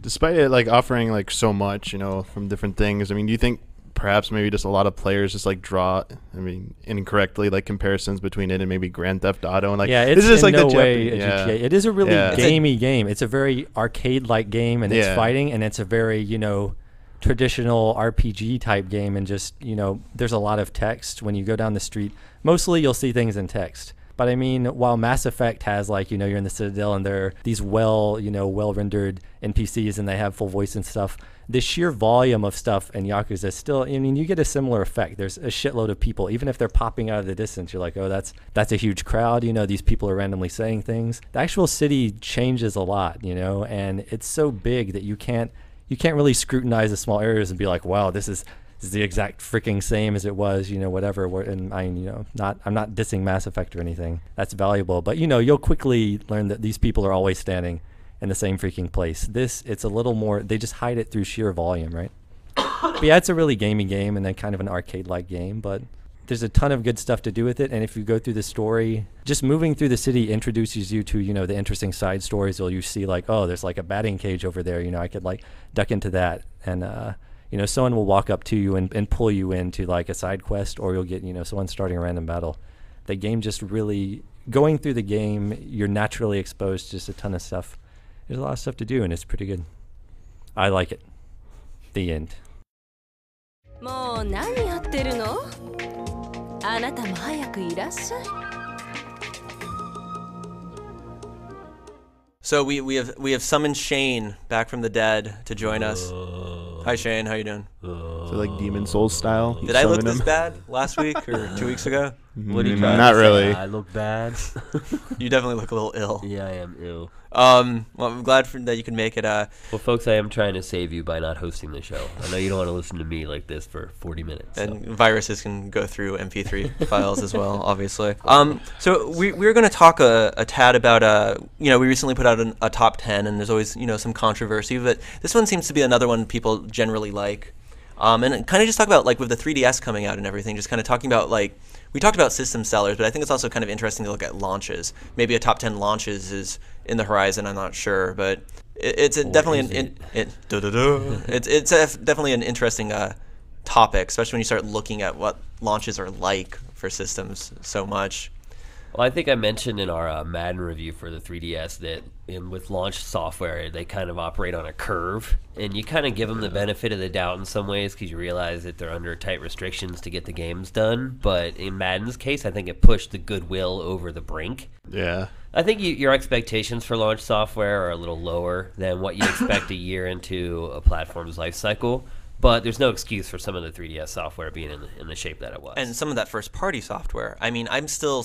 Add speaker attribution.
Speaker 1: despite it like offering like so much, from different things. I mean, do you think perhaps maybe just a lot of players just like draw, I mean, incorrectly like comparisons between it and maybe Grand Theft Auto and like
Speaker 2: yeah,
Speaker 1: this
Speaker 2: it's
Speaker 1: is just
Speaker 2: in
Speaker 1: like
Speaker 2: no
Speaker 1: the
Speaker 2: way a
Speaker 1: yeah.
Speaker 2: GTA. It is a really
Speaker 1: Yeah.
Speaker 2: gamey game. It's a very arcade-like game, and it's
Speaker 1: Yeah.
Speaker 2: fighting, and it's a very traditional RPG type game, and just there's a lot of text when you go down the street. Mostly you'll see things in text. But I mean, while Mass Effect has like, you're in the Citadel and there are these well rendered NPCs and they have full voice and stuff, the sheer volume of stuff in Yakuza still, I mean, you get a similar effect. There's a shitload of people. Even if they're popping out of the distance, you're like, oh, that's a huge crowd. These people are randomly saying things. The actual city changes a lot, and it's so big that you can't really scrutinize the small areas and be like, wow, this is the exact freaking same as it was, whatever. And I'm not dissing Mass Effect or anything. That's valuable, but you'll quickly learn that these people are always standing in the same freaking place. It's a little more. They just hide it through sheer volume, right? But yeah, it's a really gamey game and then kind of an arcade-like game, but there's a ton of good stuff to do with it. And if you go through the story, just moving through the city introduces you to the interesting side stories. Or you see like, oh, there's like a batting cage over there. I could like duck into that, and someone will walk up to you and pull you into like a side quest, or you'll get, someone starting a random battle. The game just really, going through the game, you're naturally exposed to just a ton of stuff. There's a lot of stuff to do, and it's pretty good. I like it. The end.
Speaker 3: もう何やってるの？あなたも早くいらっしゃい。
Speaker 4: So we have summoned Shane back from the dead to join us. Hi Shane, how you doing?
Speaker 1: So like Demon Souls style.
Speaker 4: Did I look
Speaker 1: summon
Speaker 4: this
Speaker 1: him.
Speaker 4: bad last week or 2 weeks ago?
Speaker 5: What are you
Speaker 1: Mm,
Speaker 5: trying
Speaker 1: not
Speaker 5: to say?
Speaker 1: really.
Speaker 5: I look bad.
Speaker 4: You definitely look a little ill.
Speaker 5: Yeah, I am ill.
Speaker 4: Well, I'm glad that you can make it.
Speaker 5: Well, folks, I am trying to save you by not hosting the show. I know you don't want to listen to me like this for 40 minutes. So.
Speaker 4: And viruses can go through MP3 files as well, obviously. So we're going to talk a tad about, we recently put out a top 10, and there's always, some controversy, but this one seems to be another one people generally like. And kind of just talk about, like, with the 3DS coming out and everything, just kind of talking about, like, we talked about system sellers, but I think it's also kind of interesting to look at launches. Maybe a top 10 launches is in the horizon, I'm not sure, but it's definitely definitely an interesting topic, especially when you start looking at what launches are like for systems so much.
Speaker 5: Well, I think I mentioned in our Madden review for the 3DS that with launch software, they kind of operate on a curve, and you kind of give them the benefit of the doubt in some ways because you realize that they're under tight restrictions to get the games done. But in Madden's case, I think it pushed the goodwill over the brink.
Speaker 1: Yeah.
Speaker 5: I think your expectations for launch software are a little lower than what you expect a year into a platform's life cycle. But there's no excuse for some of the 3DS software being in the shape that it was.
Speaker 4: And some of that first-party software. I mean, I'm still